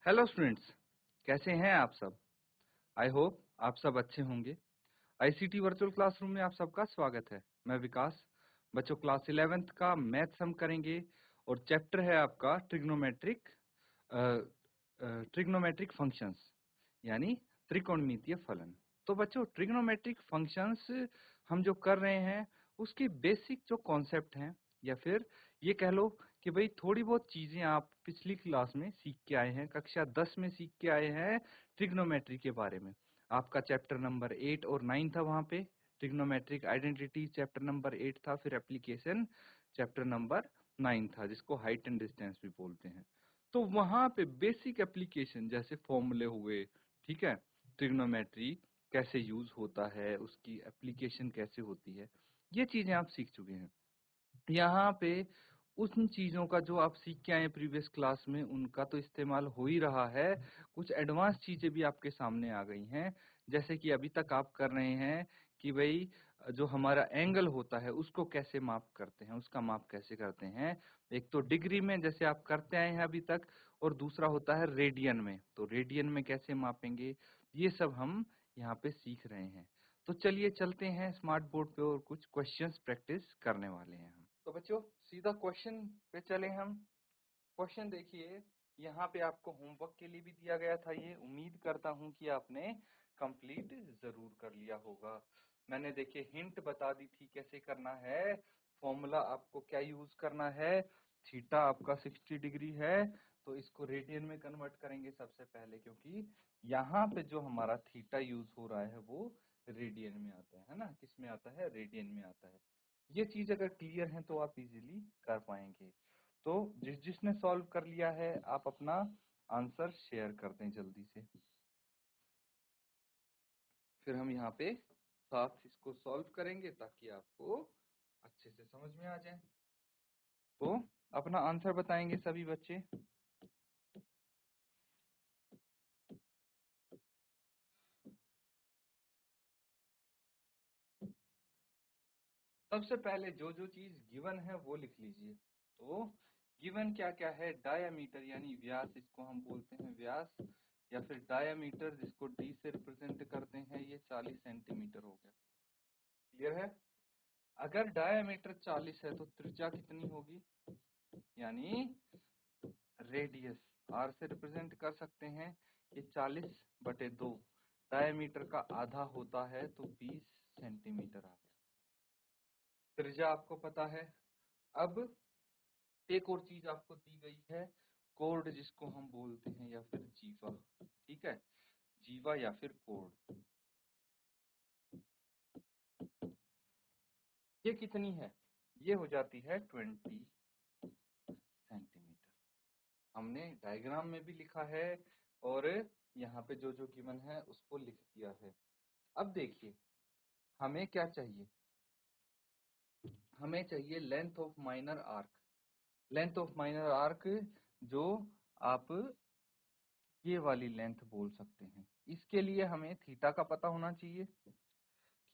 Hello students, कैसे हैं आप सब? आई होप आप सब अच्छे होंगे। आईसीटी वर्चुअल क्लासरूम में आप सबका स्वागत है। मैं विकास। बच्चों, क्लास 11th का मैथ्स हम करेंगे और चैप्टर है आपका ट्रिग्नोमेट्रिक फंक्शंस, यानी त्रिकोणमितीय फलन। तो बच्चों, ट्रिग्नोमेट्रिक फंक्शंस हम जो कर रहे हैं उसकी बेसिक जो कॉन्सेप्ट हैं, या फिर ये कह लो कि भाई थोड़ी बहुत चीजें आप पिछली क्लास में सीख के आए हैं, कक्षा 10 में सीख के आए हैं ट्रिग्नोमेट्री के बारे में। आपका चैप्टर नंबर 8 और 9 था, वहां पे ट्रिग्नोमेट्रिक आइडेंटिटी चैप्टर नंबर 8 था, फिर एप्लीकेशन चैप्टर नंबर 9 था, जिसको हाइट एंड डिस्टेंस भी बोलते हैं। तो वहां पे बेसिक एप्लीकेशन जैसे फॉर्मूले हुए, ठीक है, ट्रिग्नोमेट्री कैसे यूज होता है, उसकी एप्लीकेशन कैसे होती है, ये चीजें आप सीख चुके हैं। यहाँ पे उन चीजों का जो आप सीख के आए प्रीवियस क्लास में, उनका तो इस्तेमाल हो ही रहा है। कुछ एडवांस चीजें भी आपके सामने आ गई हैं, जैसे कि अभी तक आप कर रहे हैं कि भाई जो हमारा एंगल होता है उसको कैसे माप करते हैं, उसका माप कैसे करते हैं। एक तो डिग्री में जैसे आप करते आए हैं अभी तक, और दूसरा होता है रेडियन में, तो रेडियन में कैसे मापेंगे, ये सब हम यहाँ पे सीख रहे हैं। तो चलिए चलते हैं स्मार्ट बोर्ड पे और कुछ क्वेश्चंस प्रैक्टिस करने वाले हैं हम। तो बच्चों, सीधा क्वेश्चन पे चले हम। क्वेश्चन देखिए, यहाँ पे आपको होमवर्क के लिए भी दिया गया था, ये उम्मीद करता हूँ कि आपने कंप्लीट जरूर कर लिया होगा। मैंने देखिए हिंट बता दी थी कैसे करना है। फॉर्मूला आपको क्या यूज करना है, थीटा आपका 60 डिग्री है, तो इसको रेडियन में कन्वर्ट करेंगे सबसे पहले, क्योंकि यहाँ पे जो हमारा थीटा यूज हो रहा है वो रेडियन में आता है ना, किस में आता है, रेडियन में आता है। ये चीज अगर क्लियर है तो आप इजीली कर पाएंगे। तो जिसने सॉल्व कर लिया है, आप अपना आंसर शेयर कर दें जल्दी से, फिर हम यहाँ पे साथ इसको सॉल्व करेंगे ताकि आपको अच्छे से समझ में आ जाए। तो अपना आंसर बताएंगे सभी बच्चे। सबसे पहले जो जो चीज गिवन है वो लिख लीजिए। तो गिवन क्या क्या है, डायामीटर यानी व्यास, इसको हम बोलते हैं व्यास, या फिर डायामीटर जिसको डी से रिप्रेजेंट करते हैं, ये 40 सेंटीमीटर हो गया। क्लियर है? अगर डायामीटर 40 है तो त्रिज्या कितनी होगी, यानी रेडियस आर से रिप्रेजेंट कर सकते हैं। ये 40/2 डायामीटर का आधा होता है, तो 20 सेंटीमीटर आ गया। त्रिज्या आपको पता है। अब एक और चीज आपको दी गई है, कोड जिसको हम बोलते हैं, या फिर जीवा, ठीक है, जीवा या फिर कोड। ये कितनी है, ये हो जाती है 20 सेंटीमीटर। हमने डायग्राम में भी लिखा है और यहाँ पे जो जो गिवन है उसको लिख दिया है। अब देखिए हमें क्या चाहिए, हमें चाहिए length of minor arc. Length of minor arc जो आप ये वाली लेंथ बोल सकते हैं। इसके लिए हमें थीटा का पता होना चाहिए कि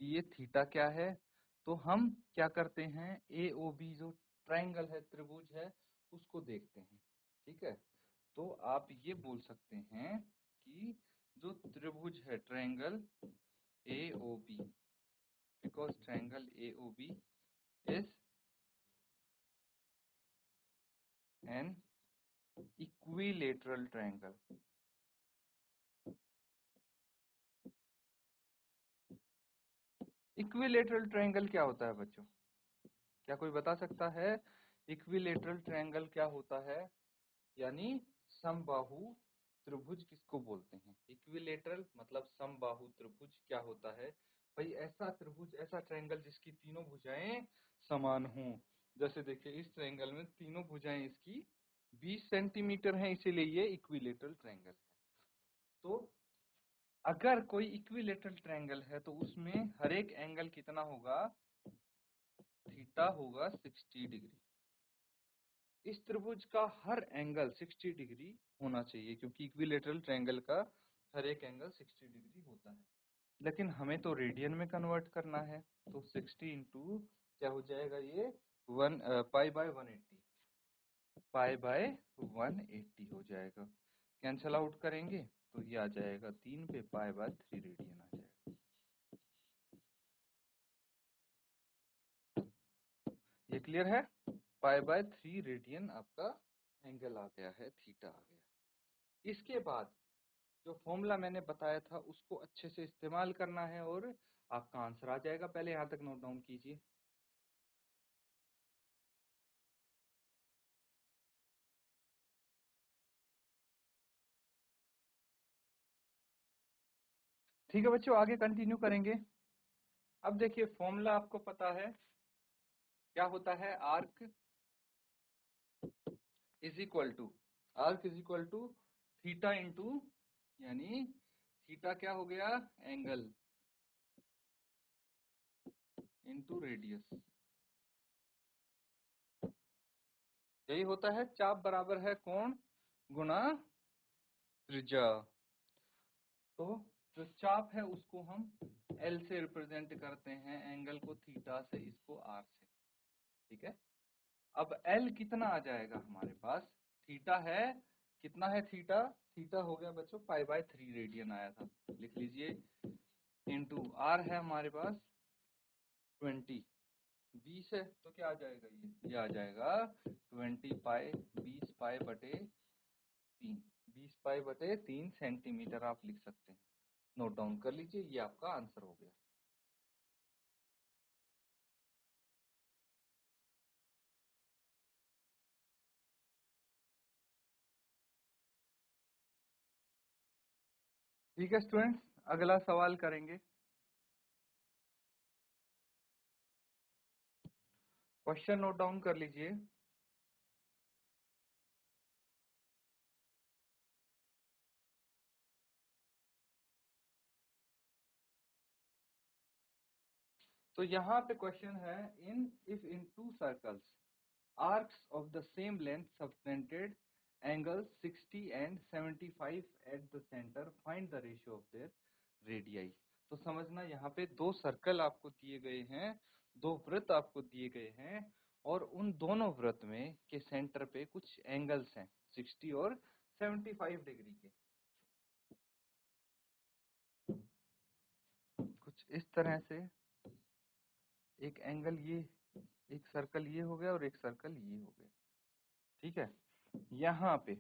ये थीटा क्या है। तो हम क्या करते हैं, ए ओ बी जो ट्रायंगल है, त्रिभुज है, उसको देखते हैं, ठीक है। तो आप ये बोल सकते हैं कि जो त्रिभुज है triangle A O B, because triangle A O B is an equilateral triangle. Equilateral triangle क्या होता है बच्चों, क्या कोई बता सकता है? इक्विलेटरल ट्रायंगल क्या होता है, यानी समबाहु त्रिभुज किसको बोलते हैं? इक्विलेटरल मतलब समबाहु त्रिभुज क्या होता है भाई? ऐसा त्रिभुज, ऐसा ट्रायंगल जिसकी तीनों भुजाएं समान हों। जैसे देखिए इस ट्रायंगल में तीनों भुजाएं इसकी 20 सेंटीमीटर हैं, इसीलिए ये इक्विलेटरल ट्रायंगल है। तो अगर कोई इक्विलेटरल ट्रायंगल है तो उसमें हर एक एंगल कितना होगा, थीटा होगा 60 डिग्री। इस त्रिभुज का हर एंगल 60 डिग्री होना चाहिए, क्योंकि इक्विलेटरल ट्रायंगल का हर एक एंगल 60 डिग्री होता है। लेकिन हमें तो रेडियन में कन्वर्ट करना है, तो 60 इंटू क्या हो जाएगा, ये पाई बाय 180 हो जाएगा। कैंसल आउट करेंगे तो ये आ जाएगा 3 पे π/3 रेडियन आ जाएगा। ये क्लियर है? π/3 रेडियन आपका एंगल आ गया है, थीटा आ गया है। इसके बाद जो फॉर्मूला मैंने बताया था उसको अच्छे से इस्तेमाल करना है और आपका आंसर आ जाएगा। पहले यहाँ तक नोट डाउन कीजिए। ठीक है बच्चों, आगे कंटिन्यू करेंगे। अब देखिए फॉर्मूला आपको पता है क्या होता है। Arc is equal to theta into, यानी थीटा क्या हो गया, एंगल, इंटू रेडियस। यही होता है। चाप बराबर है कोण गुणा त्रिज्या। तो जो चाप है उसको हम एल से रिप्रेजेंट करते हैं, एंगल को थीटा से, इसको आर से। ठीक है। अब एल कितना आ जाएगा हमारे पास, थीटा है, कितना है थीटा, थीटा हो गया बच्चों π/3 रेडियन आया था, लिख लीजिए, इंटू आर है हमारे पास 20, 20 है तो क्या आ जाएगा, ये आ जाएगा 20 पाई, 20 पाई बटे 3, 20 पाई बटे 3 सेंटीमीटर आप लिख सकते हैं। नोट डाउन कर लीजिए, ये आपका आंसर हो गया। ठीक है स्टूडेंट्स, अगला सवाल करेंगे। क्वेश्चन नोट डाउन कर लीजिए। तो यहाँ पे क्वेश्चन है, in two circles arcs of the same length subtended angles 60 and 75 at the center, find the ratio of their radii। तो समझना, यहाँ पे दो सर्कल आपको दिए गए हैं, दो वृत्त आपको दिए गए हैं, और उन दोनों वृत्त में के सेंटर पे कुछ एंगल्स हैं 60 और 75 डिग्री के। कुछ इस तरह से एक एंगल, ये एक सर्कल ये हो गया और एक सर्कल ये हो गया। ठीक है। यहाँ पे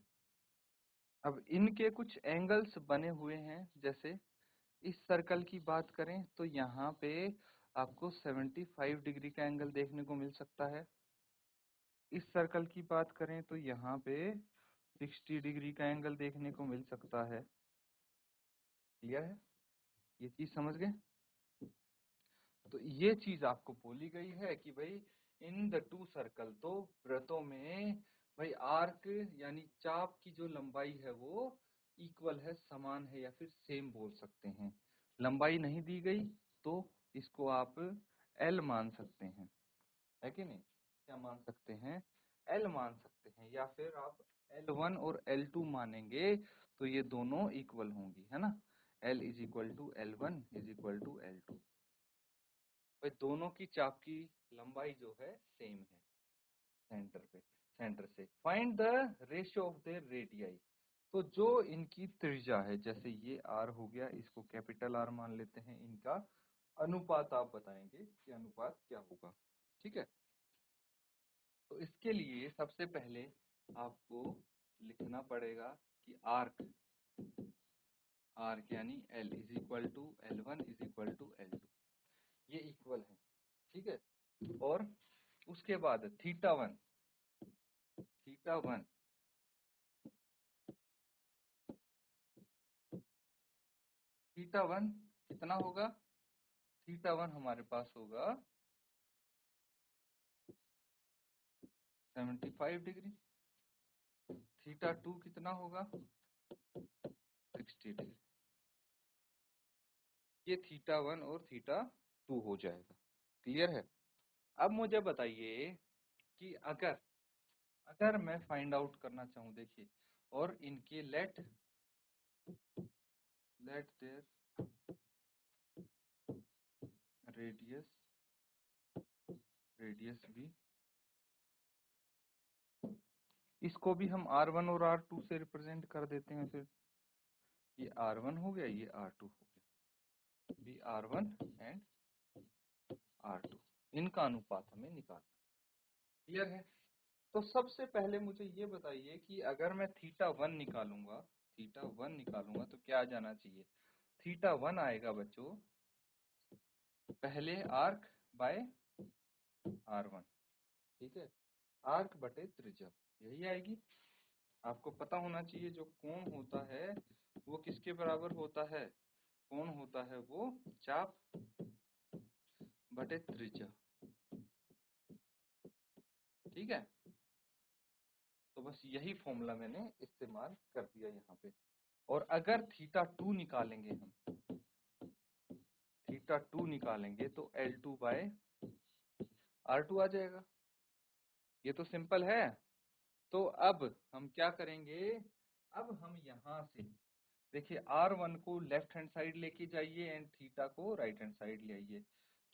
अब इनके कुछ एंगल्स बने हुए हैं। जैसे इस सर्कल की बात करें तो यहाँ पे आपको 75 डिग्री का एंगल देखने को मिल सकता है। इस सर्कल की बात करें तो यहाँ पे 60 डिग्री का एंगल देखने को मिल सकता है। क्लियर है? ये चीज समझ गए? तो ये चीज आपको बोली गई है कि भाई इन द टू सर्कल, तो वृत्तों में भाई आर्क यानी चाप की जो लंबाई है वो इक्वल है, समान है, या फिर सेम बोल सकते हैं। लंबाई नहीं दी गई तो इसको आप एल मान सकते हैं, है कि नहीं? क्या मान सकते हैं? एल मान सकते हैं। या फिर आप L1 और L2 मानेंगे तो ये दोनों इक्वल होंगी, है ना। L is equal to L1 is equal to L2। भाई दोनों की चाप की लंबाई जो है सेम है सेंटर पे, सेंटर से। Find the ratio of their radii. तो जो इनकी त्रिज्या है, जैसे ये आर हो गया, इसको कैपिटल आर मान लेते हैं, इनका अनुपात आप बताएंगे कि अनुपात क्या होगा। ठीक है। तो इसके लिए सबसे पहले आपको लिखना पड़ेगा कि आर्क, आर्क यानी L is equal to L1 is equal to L2, ये इक्वल है। ठीक है। और उसके बाद थीटा 1, थीटा 1 थीटा 1 कितना होगा, थीटा 1 हमारे पास होगा 75 डिग्री। थीटा 2 कितना होगा, 60 डिग्री। ये थीटा 1 और थीटा 2 हो जाएगा। क्लियर है? अब मुझे बताइए कि अगर अगर मैं फाइंड आउट करना चाहूँ, देखिए, और इनके लेट देयर रेडियस, रेडियस भी इसको भी हम R1 और R2 से रिप्रेजेंट कर देते हैं। फिर ये R1 हो गया, ये R2 हो गया, बी R1 एंड R2, इनका अनुपात हमें निकालना। क्लियर है? तो सबसे पहले मुझे ये बताइए कि अगर मैं θ1 निकालूंगा तो क्या आ जाना चाहिए? θ1 आएगा बच्चों पहले आर्क बाय R1, ठीक है, आर्क बटे त्रिज्या, यही आएगी। आपको पता होना चाहिए जो कोण होता है वो किसके बराबर होता है? कोण होता है वो चाप बटे त्रिज्या, ठीक है। तो बस यही फॉर्मूला मैंने इस्तेमाल कर दिया यहाँ पे। और अगर θ2 निकालेंगे हम, θ2 निकालेंगे तो L2 बाय R2 आ जाएगा। ये तो सिंपल है। तो अब हम क्या करेंगे? अब हम यहाँ से देखिए R1 को लेफ्ट हैंड साइड लेके जाइए एंड थीटा को राइट हैंड साइड ले आइए,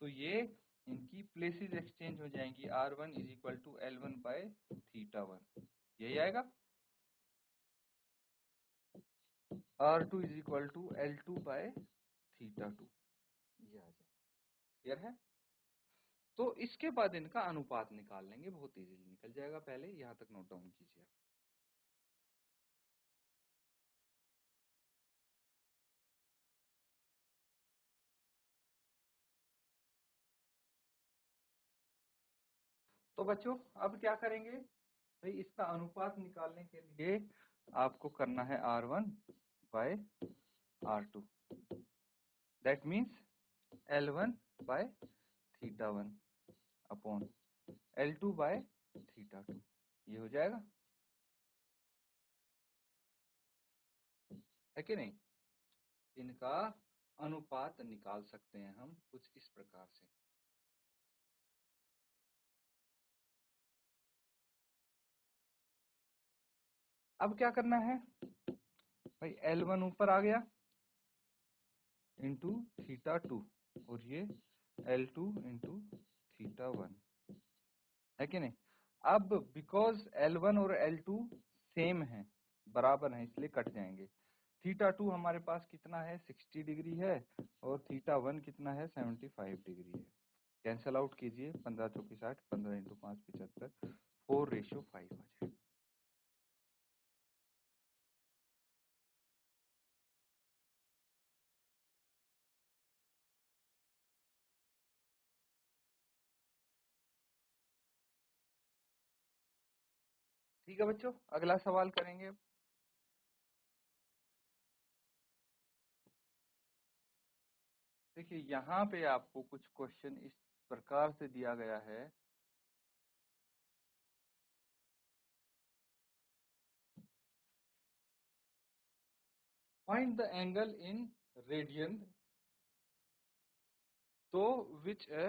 तो ये इनकी प्लेसेस एक्सचेंज हो जाएंगी। R1 is equal to L1 by θ1, यही आएगा। R2 is equal to L2 by θ2, ये आ जाएगा। क्लियर है? तो इसके बाद इनका अनुपात निकाल लेंगे, बहुत इजीली निकल जाएगा। पहले यहाँ तक नोट डाउन कीजिए। तो बच्चों अब क्या करेंगे भाई? इसका अनुपात निकालने के लिए आपको करना है R1 by R2, that means L1 by θ1 upon L2 by θ2, ये हो जाएगा, है कि नहीं? इनका अनुपात निकाल सकते हैं हम कुछ इस प्रकार से। अब क्या करना है भाई? L1 ऊपर आ गया इंटू θ2 और ये L2 इंटू θ1, है कि नहीं? अब बिकॉज L1 और L2 सेम है, बराबर है, इसलिए कट जाएंगे। θ2 हमारे पास कितना है? 60 डिग्री है और θ1 कितना है? 75 डिग्री है। कैंसल आउट कीजिए, 15 चौकी 60, 15 इंटू 5 75, 4:5 आ जाएगा। ठीक है बच्चों, अगला सवाल करेंगे। देखिए यहाँ पे आपको कुछ क्वेश्चन इस प्रकार से दिया गया है। Find the angle in radian तो which a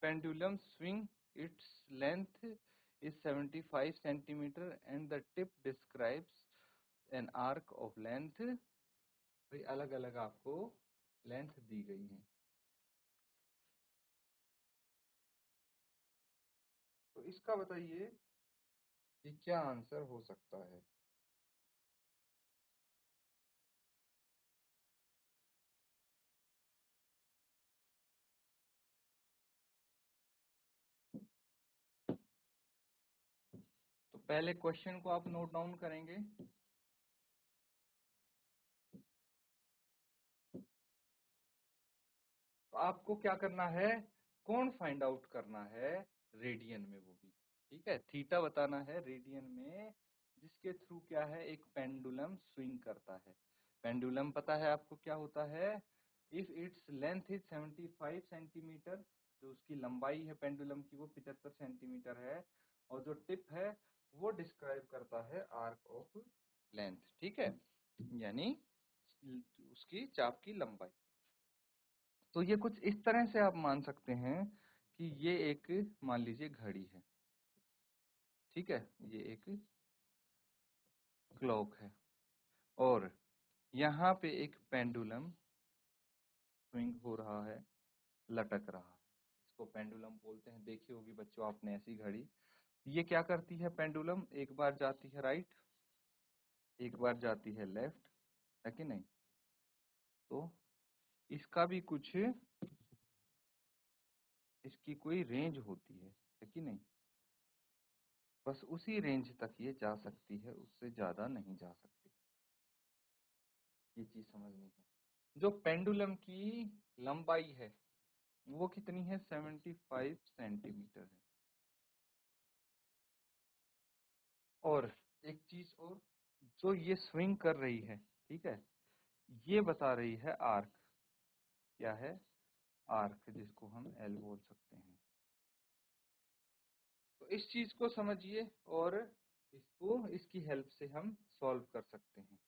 pendulum swing its length is 75 centimeter and the tip describes an arc of length। भाई अलग अलग आपको लेंथ दी गई है, तो इसका बताइए कि क्या आंसर हो सकता है। तो पहले क्वेश्चन को आप नोट डाउन करेंगे। तो आपको क्या करना है? कौन फाइंड आउट करना है रेडियन में, वो भी ठीक है। थीटा बताना है रेडियन में, जिसके थ्रू क्या है, एक पेंडुलम स्विंग करता है। पेंडुलम पता है आपको क्या होता है? If its length is 75 centimetre, जो उसकी लंबाई है पेंडुलम की वो 75 सेंटीमीटर है, और जो टिप है वो डिस्क्राइब करता है आर्क ऑफ लेंथ, ठीक है, यानी उसकी चाप की लंबाई। तो ये कुछ इस तरह से आप मान सकते हैं कि ये एक, मान लीजिए, घड़ी है, ठीक है, ये एक क्लॉक है, और यहाँ पे एक पेंडुलम स्विंग हो रहा है, लटक रहा है। इसको पेंडुलम बोलते हैं। देखी होगी बच्चों आपने ऐसी घड़ी। ये क्या करती है पेंडुलम, एक बार जाती है राइट, एक बार जाती है लेफ्ट, है कि नहीं। तो इसका भी कुछ, इसकी कोई रेंज होती है कि नहीं। बस उसी रेंज तक ये जा सकती है, उससे ज्यादा नहीं जा सकती। ये चीज समझनी है। जो पेंडुलम की लंबाई है वो कितनी है, 75 सेंटीमीटर है। और एक चीज और, जो ये स्विंग कर रही है, ठीक है, ये बता रही है आर्क। क्या है, आर्क, जिसको हम एल बोल सकते हैं। तो इस चीज को समझिए और इसको, इसकी हेल्प से हम सॉल्व कर सकते हैं।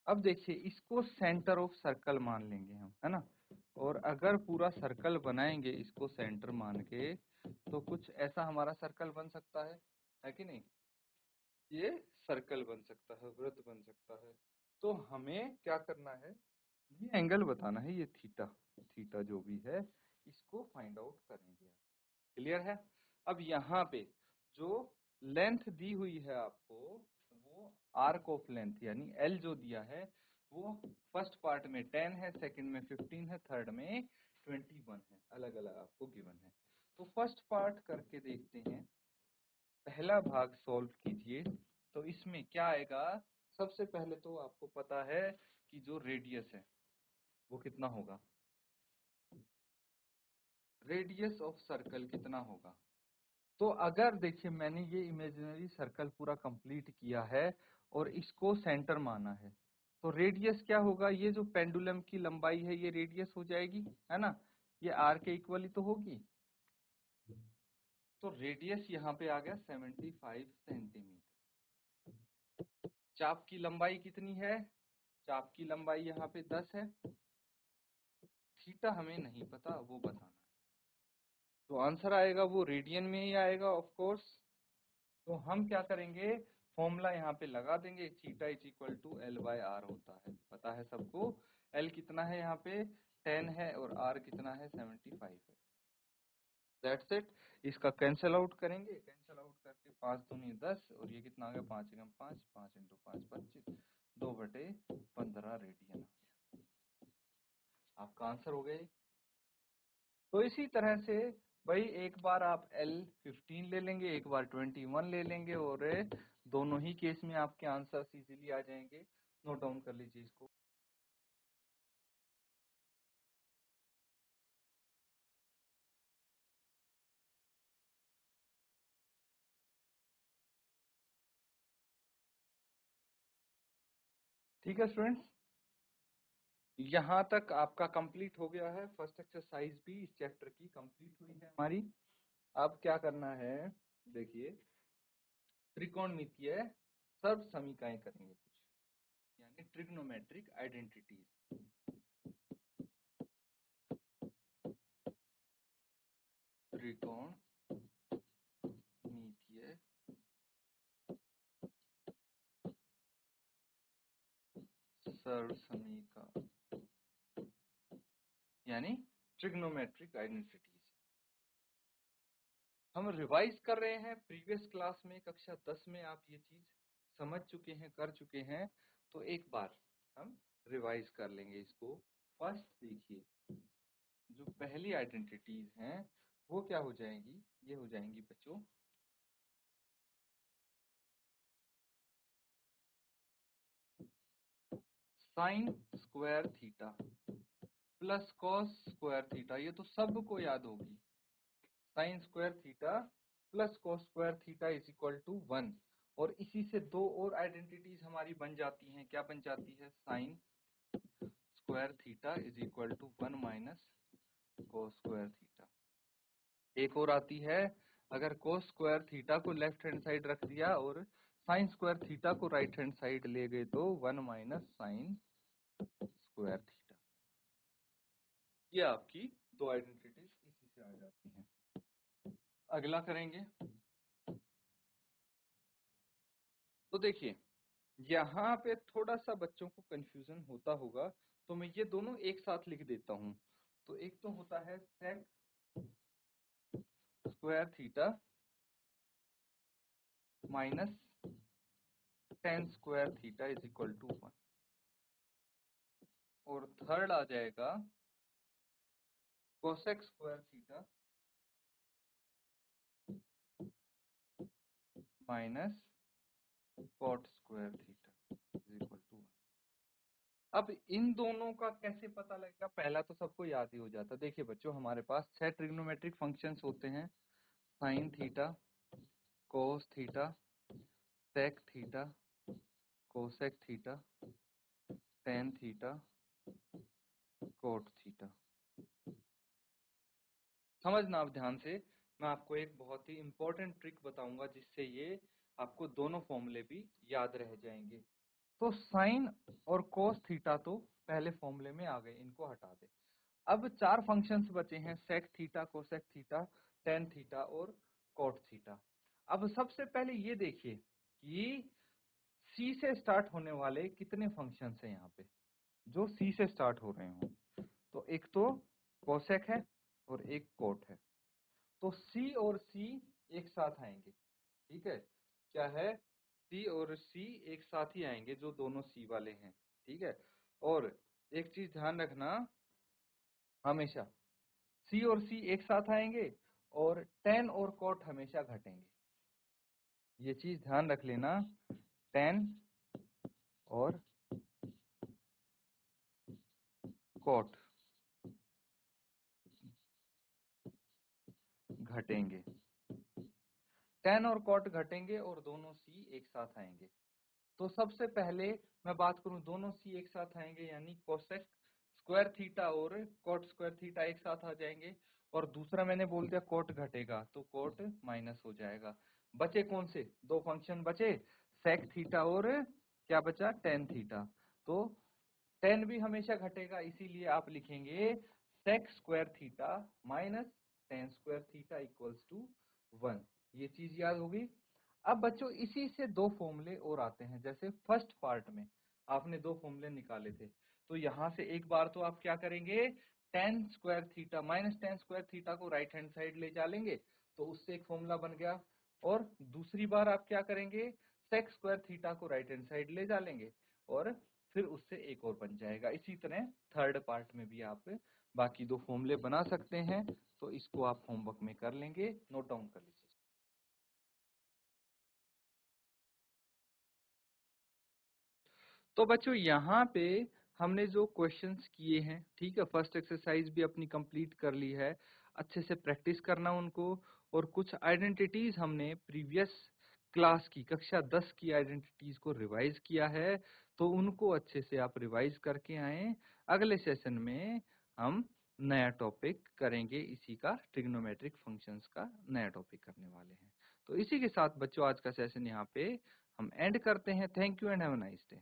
अब देखिए, इसको सेंटर ऑफ सर्कल मान लेंगे हम, है ना। और अगर पूरा सर्कल बनाएंगे इसको सेंटर मान के, तो कुछ ऐसा हमारा सर्कल बन सकता है कि नहीं। ये सर्कल बन सकता है, वृत्त बन सकता है। तो हमें क्या करना है, ये एंगल बताना है, ये थीटा, थीटा जो भी है इसको फाइंड आउट करेंगे। क्लियर है। अब यहाँ पे जो लेंथ दी हुई है आपको, वो आर्क ऑफ लेंथ यानी एल जो दिया है वो फर्स्ट पार्ट में 10 है, सेकंड में 15 है, थर्ड में 21 है, अलग अलग आपको गिवन है। तो फर्स्ट पार्ट करके देखते हैं। पहला भाग सॉल्व कीजिए। तो इसमें क्या आएगा, सबसे पहले तो आपको पता है कि जो रेडियस है वो कितना होगा, रेडियस ऑफ सर्कल कितना होगा। तो अगर देखिए, मैंने ये इमेजिनरी सर्कल पूरा कंप्लीट किया है और इसको सेंटर माना है, तो रेडियस क्या होगा, ये जो पेंडुलम की लंबाई है ये रेडियस हो जाएगी, है ना। ये आर के इक्वल ही तो होगी। तो रेडियस यहाँ पे आ गया 75 सेंटीमीटर। चाप की लंबाई कितनी है, चाप की लंबाई यहाँ पे 10 है। थीटा हमें नहीं पता, वो बताना है। तो आंसर आएगा वो रेडियन में ही आएगा ऑफ कोर्स। तो हम क्या करेंगे, फॉर्मूला यहाँ पे लगा देंगे, theta is equal to L by R होता है, पता है सबको। एल कितना है यहाँ पे 10 है और आर कितना है 75 है। That's it. इसका कैंसिल आउट करेंगे, कैंसिल आउट करके 5 दूनी 10 और ये कितना आ गया 5 एकम 5, 5 इंटू 5 25, 2/15 रेडियन आ गया। आपका आंसर हो गया। तो इसी तरह से भाई, एक बार आप L15 ले लेंगे, एक बार 21 ले लेंगे, और दोनों ही केस में आपके आंसर इजीली आ जाएंगे। नोट डाउन कर लीजिए इसको। ठीक है स्टूडेंट्स, यहाँ तक आपका कंप्लीट हो गया है। फर्स्ट एक्सरसाइज भी इस चैप्टर की कंप्लीट हुई है हमारी। अब क्या करना है, देखिए, त्रिकोणमितीय सर्व समीकरण करेंगे कुछ, यानी ट्रिग्नोमेट्रिक आइडेंटिटीज। त्रिकोणमितीय सर्व समीकरण यानी ट्रिग्नोमेट्रिक आइडेंटिटीज। हम रिवाइज कर रहे हैं, प्रीवियस क्लास में कक्षा 10 में आप ये चीज समझ चुके हैं, कर चुके हैं। तो एक बार हम रिवाइज कर लेंगे इसको। फर्स्ट देखिए, जो पहली आइडेंटिटीज हैं वो क्या हो जाएंगी, ये हो जाएंगी बच्चों sine square theta plus cos square theta, ये तो सबको याद होगी। Sine square theta plus cos square theta is equal to 1। और इसी से दो और आइडेंटिटीज हमारी बन जाती हैं। क्या बन जाती है, sine square theta is equal to 1 minus cos square theta. एक और आती है, अगर कोस स्क्वायर थीटा को लेफ्ट हैंड साइड रख दिया और साइन स्क्वायर थीटा को राइट हैंड साइड ले गए, तो 1 माइनस साइन स्क्वायर थीटा। ये आपकी दो आइडेंटिटीज इसी से आ जाती हैं। अगला करेंगे। तो देखिए, यहाँ पे थोड़ा सा बच्चों को कंफ्यूजन होता होगा, तो मैं ये दोनों एक साथ लिख देता हूँ। तो एक तो होता है sec square theta minus tan square theta is equal to 1, और थर्ड आ जाएगा cosec square theta minus cot square theta is equal to 1। अब इन दोनों का कैसे पता लगेगा, पहला तो सबको याद ही हो जाता। देखिए बच्चों, हमारे पास 6 ट्रिग्नोमेट्रिक फंक्शंस होते हैं, sine theta, cos theta, sec theta, cosec theta, tan theta, cot theta. समझना आप ध्यान से, मैं आपको एक बहुत ही इंपॉर्टेंट ट्रिक बताऊंगा जिससे ये आपको दोनों फॉर्मूले भी याद रह जाएंगे। तो साइन और कोस थीटा तो पहले फॉर्मूले में आ गए, इनको हटा दे। अब 4 फंक्शंस बचे हैं, sec theta, cosec theta, tan theta और कोट थीटा। अब सबसे पहले ये देखिए कि सी से स्टार्ट होने वाले कितने फंक्शंस हैं यहाँ पे जो सी से स्टार्ट हो रहे हो। तो एक तो कोसेक है और एक कोट है, तो सी और सी एक साथ आएंगे। ठीक है, क्या है, सी और सी एक साथ ही आएंगे जो दोनों सी वाले हैं। ठीक है, और एक चीज ध्यान रखना, हमेशा सी और सी एक साथ आएंगे और टेन और कोट हमेशा घटेंगे। ये चीज ध्यान रख लेना, टेन और कोट घटेंगे, टेन और कोट घटेंगे और दोनों सी एक साथ आएंगे। तो सबसे पहले मैं बात करूं, दोनों सी एक साथ आएंगे यानी कोसेक स्क्वायर थीटा और कोट स्क्वायर थीटा एक साथ आ जाएंगे, और दूसरा मैंने बोल दिया कोट घटेगा तो कोट माइनस हो जाएगा। बचे कौन से दो फंक्शन बचे, सेक थीटा और क्या बचा, टेन थीटा। तो टेन भी हमेशा घटेगा, इसीलिए आप लिखेंगे sec square theta minus tan square theta equals to 1। ये चीज याद होगी। अब बच्चों इसी से दो फॉर्मूले और आते हैं, जैसे फर्स्ट पार्ट में आपने दो फॉर्मूले निकाले थे, तो यहाँ से एक बार तो आप क्या करेंगे, ten square theta minus tan square theta को राइट हैंड साइड ले डालेंगे, तो उससे एक फॉर्मूला बन गया। और दूसरी बार आप क्या करेंगे, सेक स्क्वायर थीटा को राइट हैंड साइड ले डालेंगे और फिर उससे एक और बन जाएगा। इसी तरह थर्ड पार्ट में भी आप बाकी दो फॉर्मूले बना सकते हैं, तो इसको आप होमवर्क में कर लेंगे, नोट डाउन कर लीजिए। तो बच्चों यहाँ पे हमने जो क्वेश्चंस किए हैं, ठीक है, फर्स्ट एक्सरसाइज भी अपनी कंप्लीट कर ली है, अच्छे से प्रैक्टिस करना उनको। और कुछ आइडेंटिटीज हमने प्रीवियस क्लास की कक्षा 10 की आइडेंटिटीज को रिवाइज किया है, तो उनको अच्छे से आप रिवाइज करके आए। अगले सेशन में हम नया टॉपिक करेंगे, इसी का ट्रिग्नोमेट्रिक फंक्शंस का नया टॉपिक करने वाले हैं। तो इसी के साथ बच्चों आज का सेशन यहाँ पे हम एंड करते हैं। Thank you and have a nice day.